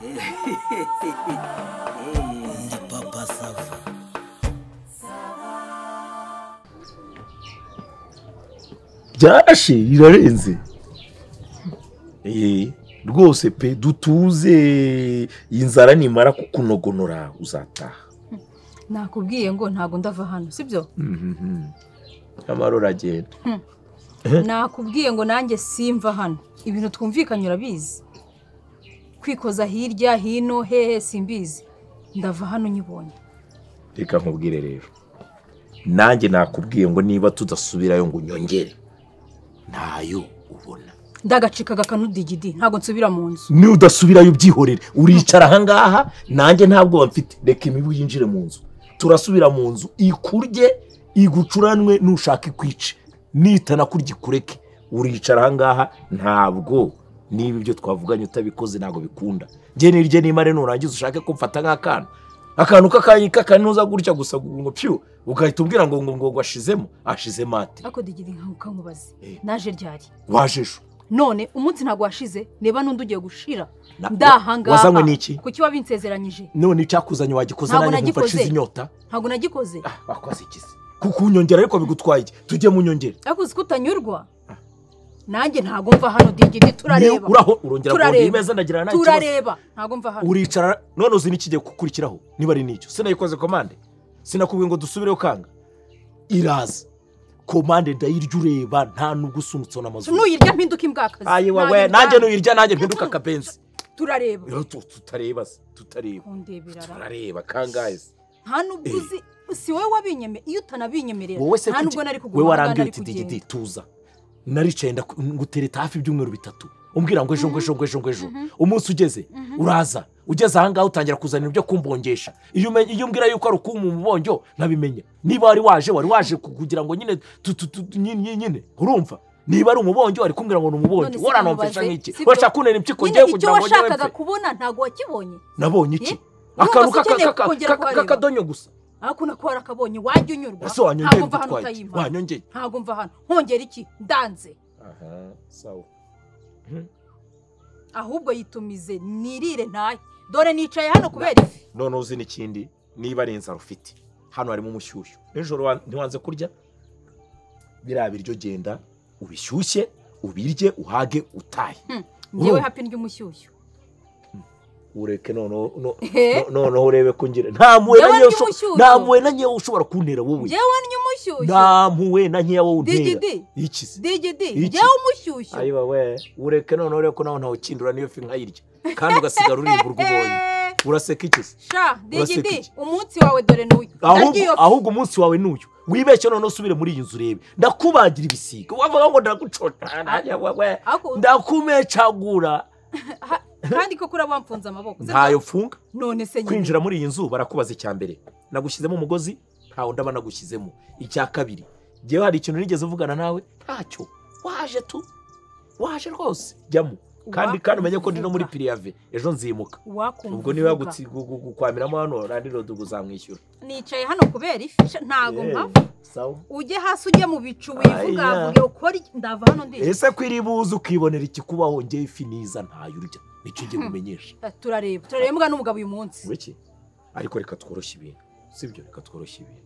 Ndi papa sava. Byarashe irarenze. Rwose pe dutuze inzara nimara kukunogonora uzataha. Nakubwiye ngo ntago ndava hano sibyo? Amarora agenda. Nakubwiye ngo nanjye simva hano. Ibintu twumvikanye urabizi. Kwikoza hirya hino hehe simbizi. Ndava hano nyibonye. Reka nkubwire rero. Nanjye nakubwiye ngo niba tudasubirayo ngo nyongere. Ntayo ubona. Ndagacikaga kanudigidi ntago nsubira mu nzu. Ni udasubirayo byihorere. Uricara ahangaha nanjye ntabwo mfite. Reka imibu yinjire mu nzu. Turasubira mu nzu ikurye igucuranwe nushaka ikwice. Nitana kurya kureke. Uricara ahangaha ntabwo niba ibyo twavuganye utabikoze ntago bikunda. Nge nirye nimare nurangiza ushake kumfata nk'akana. Akantu kakanuza gutya gusa ngo pyu ugahita umbwira ngo washizemo ashizemo ate. Ako digidi nkamubaze. Naje ryari? Wajejo. None umunsi ntago washize neba nundi ugiye gushira. Ndahanga. Wazanywe niki? Kuki wabinsezeranyije? None icyakuzanye wagikoze nanjye nkumva shize inyota. Ntago nagikoze. Wakoze ikizi. Kuko unyongera ariko bigutwaye iki? Tujye mu nyongera. Akuzi kutanyurwa. Nanjye ntago mva hano digidi turareba. Uraho urongera ngo imeza ndagira nayo. Turareba. Ntago mva hano. Uricara none uzi nikije kukurikiraho. Niba ari nicyo. Sinayikoze commande. Sinakubwiye ngo dusubireyo kanga. Iraza. Commande ndayirya ureba nta nugusunutso n'amazuru. Nuyirya mpinduka imbwakazi. Ayi wawe nanjye nuyirya nanjye mpinduka kapenzi. Turareba. Tutareba. Turareba kangahe. Nta nuguzi si wowe wabinyeme iyo utanabinyemerera. Nta nubwo nari kuguma. Wewe warambye uti digidi tuza. Naricaye ngutereta hafi ibyumweru bitatu. Umbwira ngo ejo. Umunsi ugeze uraza. Ugeze ahangaha utangira kuzana ibyo kumbongesha. Iyo umbwira yuko ari ukumu mubonjo nabimenya. Niba wari waje kugira ngo nyine urumva. Niba ari umubonjo ari kumbwira ngo numubonjo. Waranomfesha nk'iki. Washaka kunera impyiko ngiye kugira ngo icyo washakaga kubona ntago wakibonye. Nabonye iki? Akantu kakadonyo gusa. Akuna ko arakabonye wajye unyurwa. Ntago mva hano utayimpa. Wanyongeye. Ntago mva hano. Hongera iki? Ndanze. Sawa. Ahubwo yitumize nirire ntaye. Dore nicaye hano kubera ifi. None uzi n'ikindi niba ari inzara ufite. Hano harimo umushyushyu. Nijoro ntiwanze kurya. Biriya biryo genda ubishyushye ubirye uhage utaye. Ngewe hapi ndya umushyushyu. Ureke noneho urebe ko ngira ntampuwe na nyewe ushobora kuntera wowe. Ngewe ndya umushyushyu. Ntampuwe na nyewe untera. Iki digidi ngewe umushyushyu. Ayi wawe ureke noneho urebe ko nawe ntawe kindura niyo fi nkayirya kandi ugasigara urimba urwubonye. Uraseka iki se? Sha digidi umunsi wawe dore n'uyu. Ahubwo umunsi wawe n'uyu. Wibeshye noneho usubire muri iyi nzu urebe. Ndakubagira ibisiga. Wavuga ngo ndagucota. Ndakumecagura. Kandi ko kura bamfunza amaboko. Ntayo funga. None se kwinjira muri iyi nzu barakubaza cyambere. Nagushyizemo umugozi ntawo ndaba nagushyizemo. Icya kabiri. Giye hari ikintu nigeze uvugana nawe ntacyo. Waje rwose jyamo. Kandi umenye ko ndi no muri Piriave ejo nzimuka. Ubwo niba gukwamiramo hano randiro duguzamwishyura. Nicaye hano kubera ifi ntago mpava. Sawa. Ujye hasi ujye mu bicu wivuga vuge ukora ndava hano ndi. Ese kwiribuza ukibonera iki kubaho ngiye ifi niza ntayo urya. Nico ngiye kumenyesha. Turareba mbwa n'umugabo uyu munsi. Wiki. Ariko reka tworoshye ibintu. Sibyo reka tworoshye ibintu.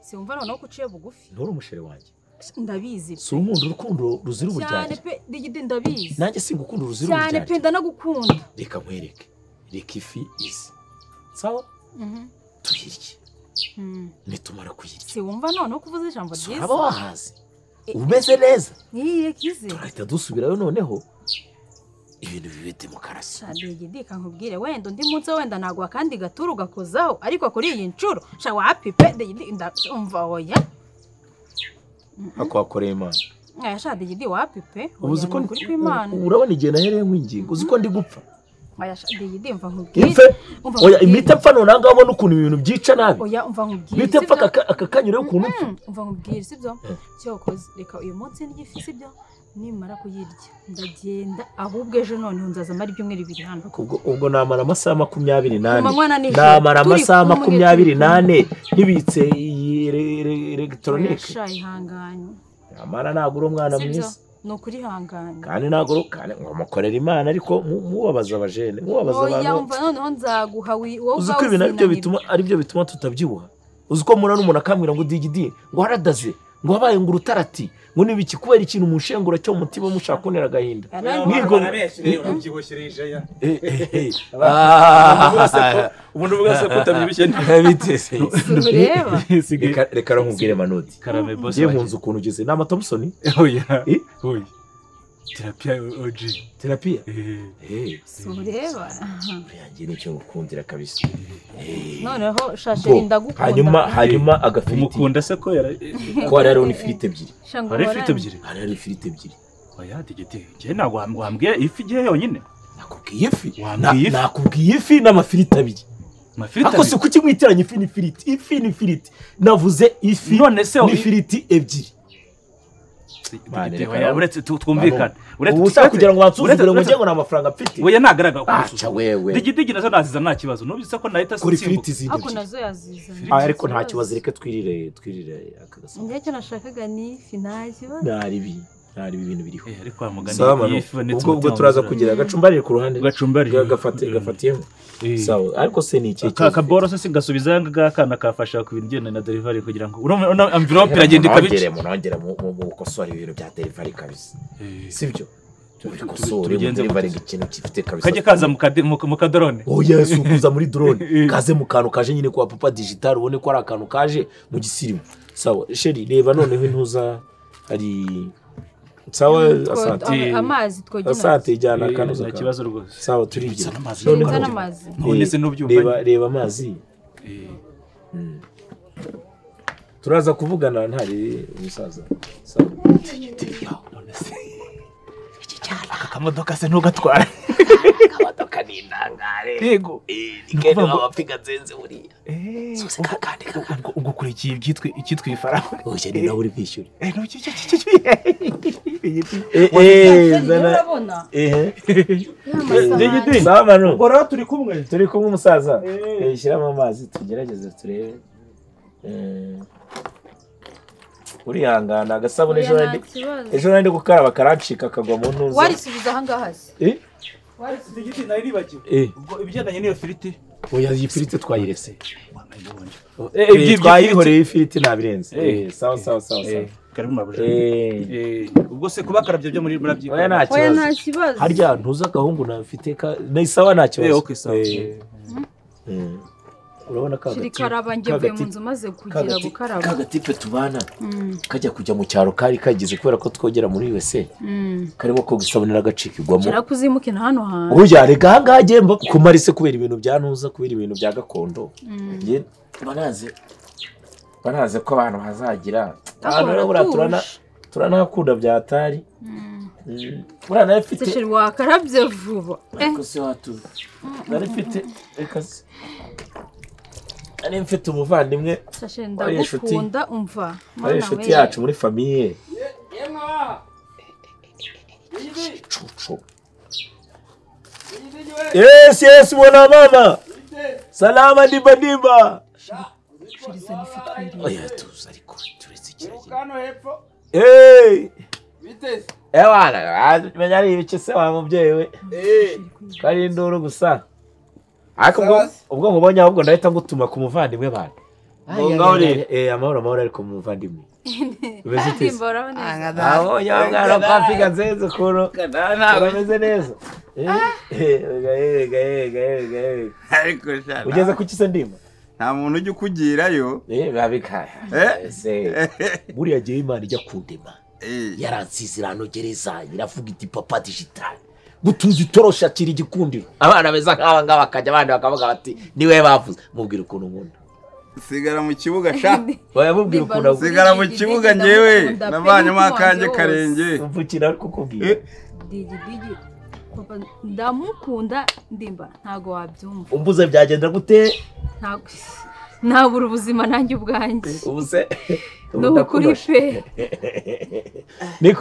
Siumva noneho kuciye bugufi. Ntore umushere wanjye. Ndabizi. Si umuntu urukundo ruzira Cyane uburyarya. pe digidi ndabizi. Nanjye singukunda ruzira uburyarya. Cyane pe ndanagukunda. Reka nkwereke. Reka ifi izi. Sawa? Tuyirye. Nitumara kuyirya. Si wumva noneho kuvuza ijambo ryiza. Aba wahaze. Umeze neza. Niye kize. Turahita dusubirayo noneho. Ibintu bibe demokarasi. Digidi kankubwire wenda undi munsi wenda nagwa kandi gaturu gakozaho ariko kuri iyi ncuro sha wapipe digidi ndumva oya. Akwakoreye Imana. Sha digidi wapipe. Uzi ko urabona igihe nahereye nk'ingingo. Uzi ko ndi gupfa. Digidi mva nkubwire. Imfe. Oya imite mpfa none ngabo n'ukuntu ibintu byica nabi. Oya umva nkubwire. Imite mpfa akakanyure ukuntu mpfa. Umva nkubwire sibyo? Cyokoze reka uyu munsi n'igifisi sibyo? Nimara kuyirya ndagenda ahubwo ejo none nzaza mari byumweri biri hano. Ubwo namara amasaha 28. Namara amasaha 28 ntibitse iyi electronique. Sha ihanganye. Amara nagura umwana mwiza. ni ukuri hanganye kandi ntabwo kandi mukorera imana ariko mubabaza abajene mubabaza abantu yumva noneho nzaguha wowe uzi ko ibintu aribyo bituma tutabyibuha uzi ko murana umuntu akambwira ngo digidi ngo haradaze ngo wabaye ngo urutarati ngo nibiki kubera ikintu umushengura cyo mutima mushaka kunera agahinda nibwo ubyibushyireje ya ubundi bwose kutabyibushye bitese ureba reka nkubwire manoti karame boss ngiye munzu ukuntu ugeze ni Thompson oya oya terapiya ureba yanjye nicyo ngukundira kabisa noneho shasheri ndagukunda hanyuma agafiriti umukunda se ko rero ni ifiriti ebyiri hari ifiriti ebyiri hari ifiriti ebyiri oya digiti njye ntabwo wambwiye ifi igihe yonyine nakubwiye ifi nakubwiye ifi n'amafiriti abiri ako si kuki mwitiranya ifi n'ifiriti navuze ifi n'ifiriti ebyiri uretse twumvikane ubusa kugira ngo bansuzugure ngo njye ngo nta mafaranga mfite weya ntagaragara ko aca wewe digidigi nazo naziza nta kibazo nubise ko nahita kuri ifiriti zindi ako nazo yaziza ariko nta kibazo reke twirire akagasa njye cyo nashakaga ni ifi nta kibazo ntari ibintu biriho ariko amugani ifi ubwo turaza kugira agacumbarire ku ruhande gafatiyemo sawa ariko se ni iki kaboro se gasubiza ngakana kafasha ku bintu byene na delivery kugira ngo urumva envelope iragenda ikabice nongere mu gukosora ibintu bya delivery kabisa sibyo tubikosore mu delivery ikintu gifite kabisa kaje kaza mu kadrone oya sukuza muri drone kaze mu kantu kaje nyine kwa papa digital ubone ko ari akantu kaje mu gisirimu sawa sheri reba noneho intuza hari sawa asante amazi twogina asante jyana kanuza nta kibazo rwose sawa turigira none amazi none se nubyumva reba amazi turaza kuvugana ntari umusaza sawa none se iki cyana akamodoka se ntugatwara akamodoka ni indangare yego igenda abapiga zenze buriya sose kakandi ugukurikiye icyitwa ifaranga oje ni nawe uri bishyura urabona sawa manu bora turi kumwe umusaza shyiramo amazi tugerageze turebe urihangana agasabune ejo nandi gukaraba karancika akagwa mu ntuza warisubiza ahangaha se digiti nari nibagiwe ubwo ibigendanye n'iyo firiti oya iyi firiti twayirese twayihoreye ifiriti nabirenze sawa karibu mabuje ubwo se kubakarabye byo muri murabyiko oya nta kibazo harya ntuza gahungu nafite na isawa nta kibazo okay sawa urabona shirikaraba ngiye mu nzu maze kugira gukaraba kagatipe tubana kajya kujya mu cyaro kari kagize kubera ko twogera muri USA karimo ko gusabonera agacikigwamo kirakuzimukina hano hantu burya rega hangaje kumarise kubera ibintu byantuza kubera ibintu bya gakondo nge banaze ko abantu hazagira turanakunda byatari burana ifite shiri wakarabye vuba ariko se watu narifite ekase ari mfite umuvandimwe ndagukunda umva ari inshuti yacu muri famiye yes mwana mama salama dimba oya tuza ariko turetse kiragenda biteze wana menya ari ibiki se wa mubyeyi we kari induru gusa ariko ubwo nkubonye ahubwo ndahita ngutuma ku muvandimwe bana amahoro ariko muvandimwe ubeze abonye mwana kwapiga nzenze ukuntu urameze neza ugeze ku kise ndimo nta muntu ujya ukugirayo buriya gihe imana ijya kundema yaransize iranogereza iravuga iti papa digital gutuza itorosha kiri igikundiro abana beza nk'aba ngaba bakajya abandi bakavuga bati niwe bavuze mubwira ukuntu nkunda sigara mu kibuga sha mubwira ukuntu sigara mu kibuga ngewe navanyemo akanjye karenge mvukira ariko kubwira digidigi papa ndamukunda ndimba ntago wabyumva umbuze byagenda gute ntabura ubuzima nanjye ubwanjye ubuse n'ukuri pe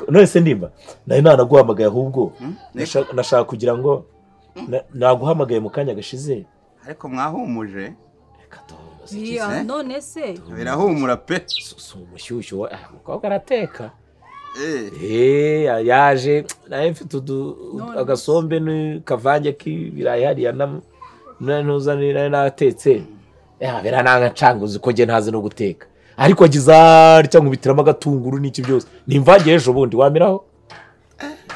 none se ndimba nari nanaguhamagaye ahubwo nashaka kugira ngo naguhamagaye mu kanya gashize ariko mwahumuje none se birahumura pe si umushyushyu umukobwa arateka yaje naye mfite agasombe n'akavange k'ibirayi hariya ntuzanira natetse bera nanga uzi ko njye ntazi no guteka ariko agize atya nkubitiramo agatunguru n'iki byose ni imvange ejo bundi wamiraho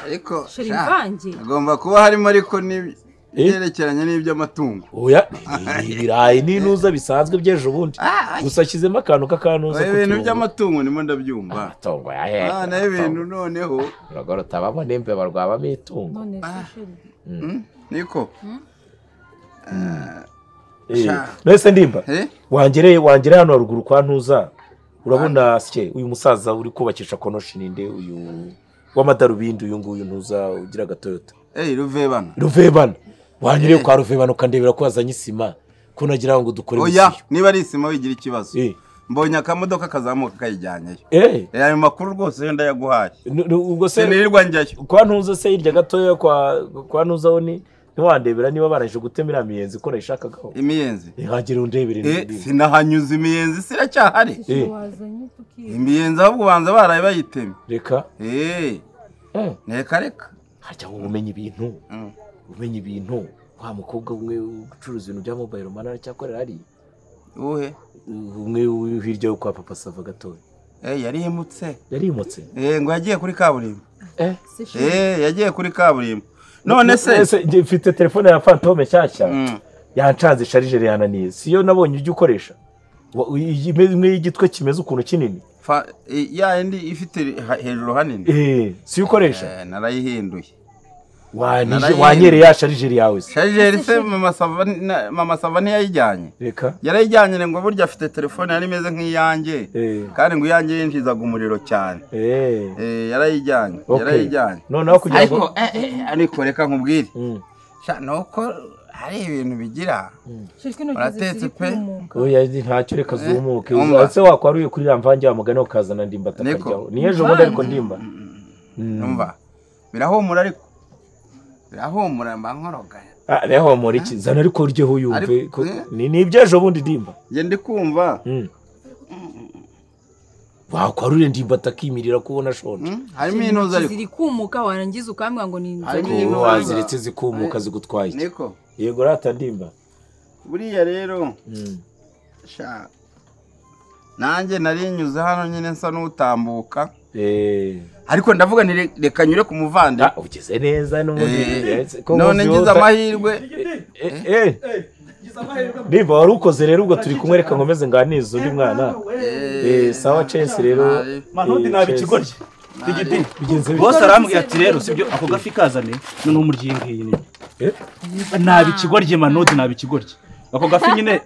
ariko imvange agomba kuba harimo ariko yerekeranye n'iby'amatungo oya ibirayi n'intuza bisanzwe by'ejo bundi gusa ashyizemo akantu k'akantuza ibintu by'amatungo nimo ndabyumva amatungo yahe nayo ibintu noneho uragora utabamo n'imbeba rwabamo itungo niko mbese ndimba wangereye hano haruguru kwa ntuza urabona sike uyu musaza uri kubakisha konoshi ninde uyu w'amadarubindi uyu nguyu ntuza ugira agatoyota ruvebana wangereye kwa ruvebana ukandebera ko wazanye isima ko nagira ngo dukore oya niba ari isima wigira ikibazo mbonye akamodoka kazamuka kayijyanyeyo ayo makuru rwose yo ndayaguhaye ubwo se nirirwa njyayo kwa ntuza se hirya gatoya kwa ntuza ho ntiwandebera niba barangije gutemera imiyenzi ko nayishakagaho imiyenzi ntihagire undebere sinahanyuze imiyenzi siracyahari imiyenzi ahubwo ubanza baraye bayitemye reka reka hajya ngo umenye ibintu wa mukobwa umwe ucuruza ibintu bya mobile money aracyakorera hariya uhe umwe hirya yo kwa papa Sava gatoya yarimutse ngo yagiye kuri kaburimbo yagiye kuri kaburimbo none se mfite telefone ya Phantom nshyashya yancanze sharijeri yananiye siyo nabonye ujya ukoresha imwe y'igitwe kimeze ukuntu kinini ya indi ifite hejuru hanini siyo ukoresha narayihinduye wanyereye ya sharijeri yawe sharijeri se mama Sava ntiyayijyanye yarayijyanye ngo burya afite telefone yari imeze nk'iyanjye kandi ngo iyanjye yinjizaga umuriro cyane yarayijyanye noneho kugira ngo ariko reka nkubwire nuko hari ibintu bigira uratetse pe ntacyo reka zumuke ese wakwaruye kuri ya mvange wa mugani ukazana ndimba atakajyaho ni ejo bundi ariko ndimba numva birahumura ariko birahumura mba nkorogaya birahumura iki zana ariko uryeho uyumve ni iby'ejo bundi ndimba njye ndi kumva wakwarure ndimba atakimirira kubona shonje harimo intuza ariko ziri kumuka warangiza ukambwira ngo ni inzoga waziretse zikumuka zigutwaye niko yego rata ndimba buriya rero nanjye narinyuze hano nyine nsa n'utambuka ariko ndavuga ni reka nyure ku muvande ugeze neza none ngize amahirwe ndimba wari ukoze rero ubwo turi kumwe reka nkomeze nganize undi mwana sawa Chelsea rero manudi nabikigorye bose arambwira ati rero sibyo ako gafi kazane none umuryiye nyine nabikigorye manudi nabikigorye ako gafi nyine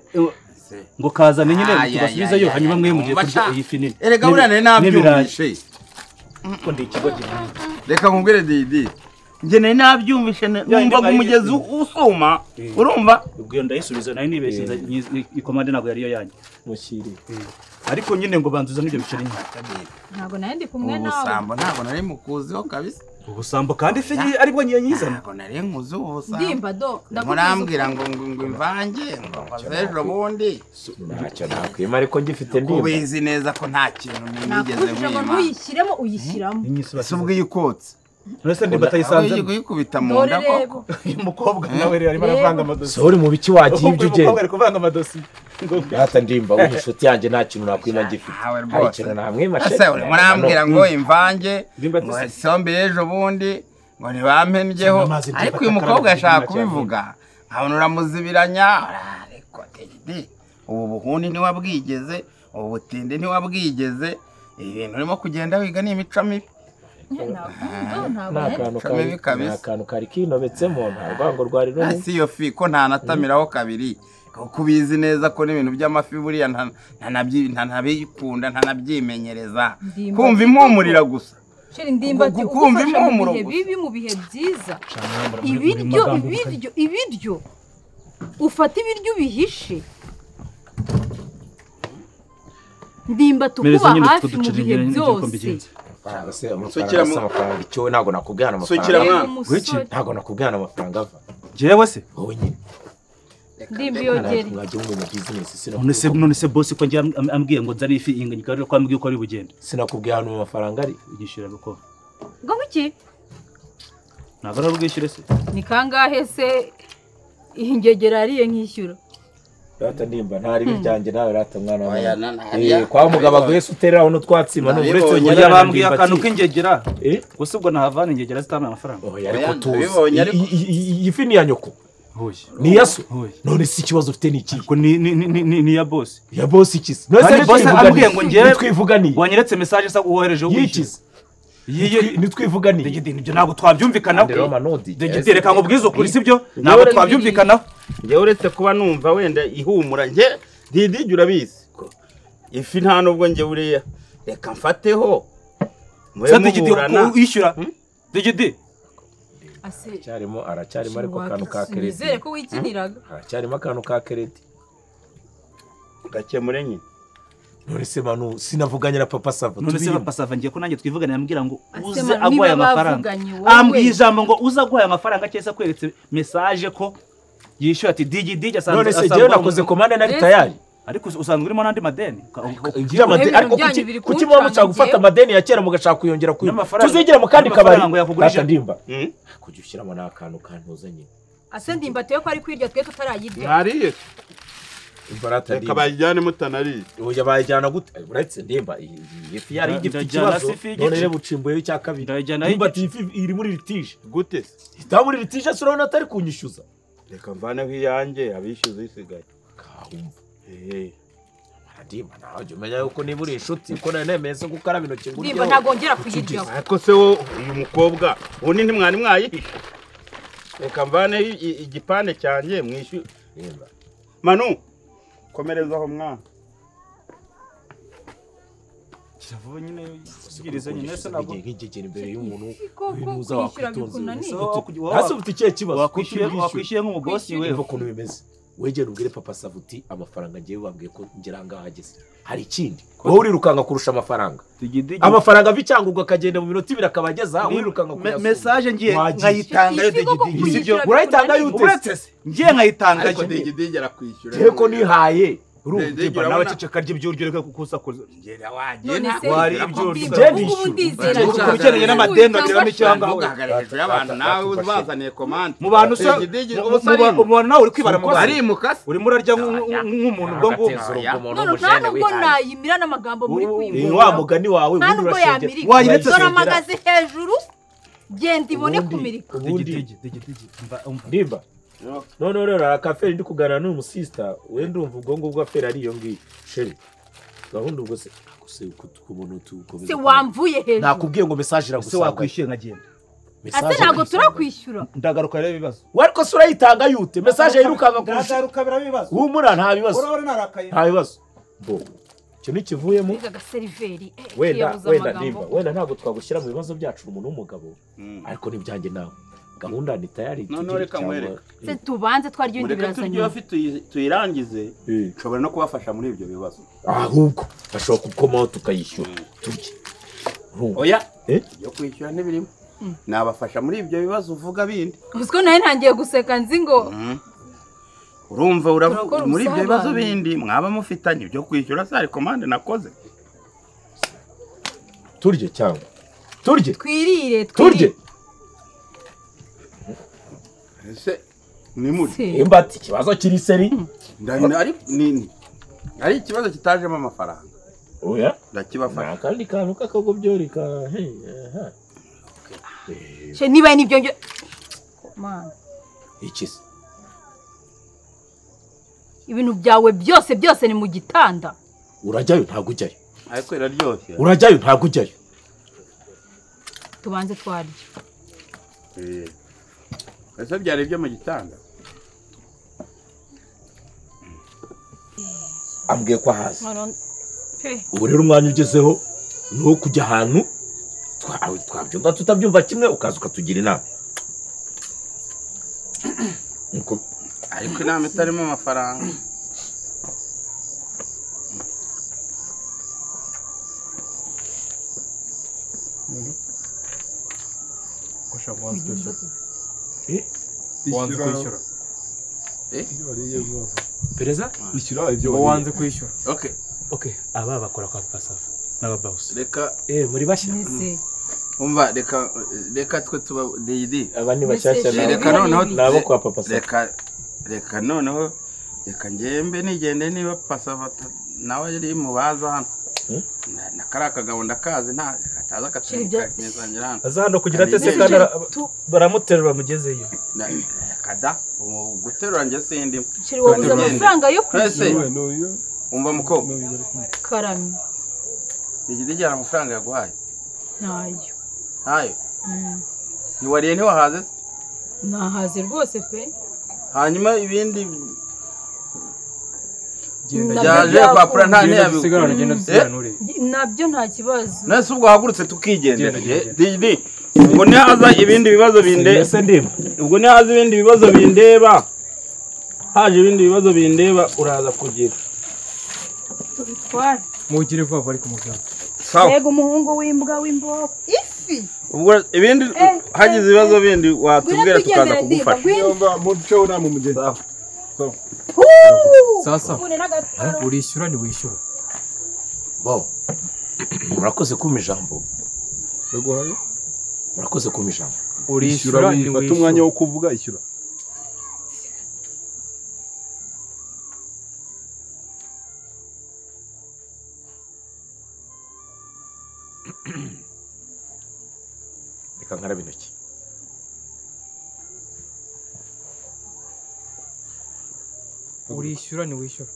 ngo kazane nyine tugasubizayo hanyuma mwe mugiye kurya iyi fi nini erega buriya nari nabyumvishe ko ndi ikigorye reka nkubwire Didi njye nari nabyumvishe numvaga umugezi usuma urumva ubwo iyo ndayisubiza nayo nibeshye ikomande ntabwo yari yo yanjye mushyiri ariko nyine ngo banzuza n'ibyo biceri ntabwo nayo ndi kumwe nawe ubusambo ntabwo nari mukuziho kabisa ubusambo kandi ifi aribwo nyiyizana ntabwo nari nkuzi ubusambo ndimba do murambwira ngo imvange ngo ejo bundi ntacyo nakwima ariko ngifite ndimba ubizi neza ko nta kintu nigeze mwima ntuyishyiremo uyishyiramo si ubwo iyo ukotse uretse ndimba atayisanze kuyikubita mu nda koko uyu mukobwa nawe rero arimo aravanga amadosi sori mu biki wagiye ibyo ugenda umukobwa ari kuvanga amadosi rata ndimba w'inshuti yanjye nta kintu nakwima ngifite hari ikintu namwima ese murambwira ngo imvange ngo isombe ejo bundi ngo ntibampenyeho ariko uyu mukobwa yashaka kubivuga nkabona uramuzibiranya ariko Didi ubu buhundi ntiwabwigeze ubu butinde ntiwabwigeze ibintu urimo kugenda wiga ni imico mibi nta kantu kari kinobetsemo nta rwango rwari runini si iyo fi ko ntanatamiraho kabiri kuko ubizi neza ko n'ibintu by'amafi buriya ntanabikunda ntanabyimenyereza kumva impumurira gusa ndimbati ugufasha mu bihe bibi mu bihe byiza ibiryo ufata ibiryo ubihishe ndimba tukuba hafi mu bihe byose amafaranga icyo ntabwo nakubwira amafaranga ntabwo nakubwira amafaranga ava jewe se wowe nyine ndimbiyogere mwajya mu business none se boss ko njya ambwiye ngo nzari ifi inga nyikari ko ambwiye ko ari bugende sinakubwiye hano mu mafaranga ari ugishyira ruko ngo iki ntabwo ari ubwishyure se ni kangahe se ingegera ariye nkishyura rata ndimba ntari bijyanje nawe rata mwana Oya, wawe kwa mugabo agwese utereraho n'utwatsima no uretse Nabibonye, ngo yabambwiye akantu k'ingegera eh gusa ubwo nahavana ingegera zitamaye amafaranga oya ariko nabibonye, ariko- tuzi iyi fi ni ya nyoko hoye ni ya so hoye none si ikibazo ufite ni iki ko ni ya boss ya boss ikisi none Kandi boss ambwiye ngo njyewe twivuganiye wanyeretse message sa uwohereje yikize nitwivuganiye digidini ibyo ntabwo twabyumvikanaho Rero manodi digidini reka ngo ubwize ukuri sibyo ntabwo twabyumvikanaho njyewe uretse kuba numva wenda ihumura njye didigi urabizi ifi nta nubwo njye buriya reka mfateho mube sa digidi muburana wishyura digidi aracyarimo ariko akantu ka credit nizere ko wikiniraga aracyarimo akantu ka credit gakemure nyine none se manu sinavuganye na papa sava none se tubirimo. papa sava ngiye ko nanjye twivugana yambwira ngo uze Asema, agwaye niba amafaranga bavuganye wowe. ambwiye ijambo ngo uze agwaye amafaranga cyese akweretse message ko yishyura ati digidi none se jewe nakoze komande nari tayari ariko usanzwe urimo n'andi madeni ngira amadeni ariko byanyu biri kuki muba mushaka gufata kuncangira. amadeni ya kera mugashaka kuyongera kuyo N'amafaranga- tuzigira mu kandi kabari n'amafaranga yakugurije. rata ndimba kujya ushyiramo n'akantu kantuza nyine ase ndimbatiye ko ari kwirya twe tutarayirya mwariye imbarata reka ndimba bayijyane mutanariye ubu bayijyana gute uretse ndimba iyi fi yari igifite Ndajyana ikibazo si ifi y'igice. none reba ucimbuyeho icya kabiri Ndajyana ndimba y'igice. ati iyi fi iri muri litije gute se ita muri litije se urabona atari kunyishyuza reka mvaneho iyanjye abishyuza isigaye kahumva ndimba nawe jya umenya yuko niba uri inshuti ko nawe nemeye gukaraba intoki ngo ndimba ntagongera kuyiryaho ariko se wo uyu mukobwa ubundi ntimwari mwayihishe reka mvaneho igipande cyanjye mwishyure manu komerezaho mwana kiravuga nyine sigiriza nyine se nabwo nk'igegera imbere y'umuntu Koko winuza kwishyura wakwitonze bikunaniye. hasi ufite ikihe kibazo wakwishyuye nk'umugosi we weva ukuntu bimeze wegera ubwire papa savuti amafaranga ngewe bambwiye ko ngera ngaho ageze hari ikindi wowe urirukanga kurusha amafaranga amafaranga ava icyangurwa akagenda mu minota ibiri akaba ageze aho wirukanka kuyasoma message ngiye Wagiye. nkayitanga yo Isi koko digidi kwishyura sibyo urayitanga bikunaniye. yute uretse se ngiye nkayitanga ariko nyine. digidigi arakwishyura teko nihaye Digidi nawe urabona ceceka ry'ibyuryo reka kukusakuza ngera wagiye None se wari ndimba, ibyo ndimba, ugenda ubu ishyura. ndizera Ariko cyane. ubikeneye n'amadeni wagira n'icyanga ntugahagarare hejuru y'abantu nawe ubazaniye komande mu bantu se digidigi mu ubusa arimuka bantu nawe uri kwibara mu bantu arimuka se urimo urarya nk'umuntu ubwo ngubwo none nta nubwo nayimira n'amagambo muri kwivuga wa mugani wawe nta ubundi nubwo urashengera yamirika Wayiretse dore se. amagaze hejuru genda ibone kumirika ubundi ndimba none rero akaferi ndi kuganira n'uyu musista we ndumva ubwo ngubwo aferi ari iyo ngiyo sheri gahunda ubwo se kubona tukomeza se wamvuye hejuru nakubwiye ngo message se iragusanga wakwishyuye nkagenda ase ntabwo turakwishyura ndagaruka rero ibibazo wariko se urayitanga yute message yirukanga kurusha ndagaruka biraba ibibazo humura nta bibazo urabona narakaye nta bibazo bo icyo nikivuyemo biga agaseriveri wenda ndimba wenda ntabwo twagushyira mu bibazo byacu umuntu w'umugabo ariko nibyanjye nawe gahunda ni tayari None reka nkwereke. se tubanze twarya ibindi mureke birazanye turyo afite tuyirangize nshobora no kubafasha muri ibyo bibazo ahubwo bashobora gukomaho tukayishyura turye oya Eh? yo kwishyura ntibirimo nabafasha muri ibyo bibazo uvuga bindi uziko nawe ntangiye guseka nzi ngo urumva Turakora muri ibyo bibazo ubusabane. bindi mwaba mufitanye ibyo kwishyura sari komande nakoze turye cyangwa turye twirire turye ese ni muri Se. imbati ikibazo kiri seri ari ikibazo kitajemo amafaranga oya ndakibafasha nta kandi kantu k'akagobyorika she niba nibyo njye mana iki se ibintu byawe byose ni mu gitanda urajyayo ntabwo ujyayo ariko iraryoshye urajyayo ntabwo ujyayo tubanze twarya ese byari ibyo mu gitanda ambwiye ko ahazi ubu rero umwanya ugezeho ni uwo kujya ahantu twabyumva tutabyumva kimwe ukaza ukatugira inama ariko inama itarimo amafaranga pereza ishyura ibyo ngo wanze kwishyura okay okay aba bakora kwa papa safa n'ababawusi reka muri bashya Mbese umva reka twe tuba didi aba ni bashyashya Mbese reka noneho nabo kwa papa safa reka noneho reka ngembe nigende niba pasa nawe yari mubaza hano na kariya kagabo ndakazi nta kataza katanezangira hano aza hano kugira atese kandi baramuterura bamugezeyo kada guterura njye sindi shiri wabuze amafaranga yo kwishyura umva mukobwa karame igijyana amafaranga yaguhaye ntayo ntiwariye ntiwahaze nahaze rwose pe hanyuma ibindi byaje papura nta ntiyabigusigarana nabyo nta kibazo nese ubwo hagurutse tukigendera didi ubwo nihaza ibindi bibazo ubwo nihaza ibindi bibazo bindeba haje ibindi bibazo bindeba uraza kugira tubitware mugire vuba bari kumuganga yego umuhungu w'imbwa w'imbogo ifi ubwo ibindi hagize ibibazo bindi watubwira tukaza kugufasha yomba muco na mu mugezi sasa urishyura ntiwishyura bo murakoze kuma ijambo baguhaye murakoze kuma ijambo urishyura fata umwanya wo kuvuga ishyura reka nkarabe intoki urishyura ntiwishyura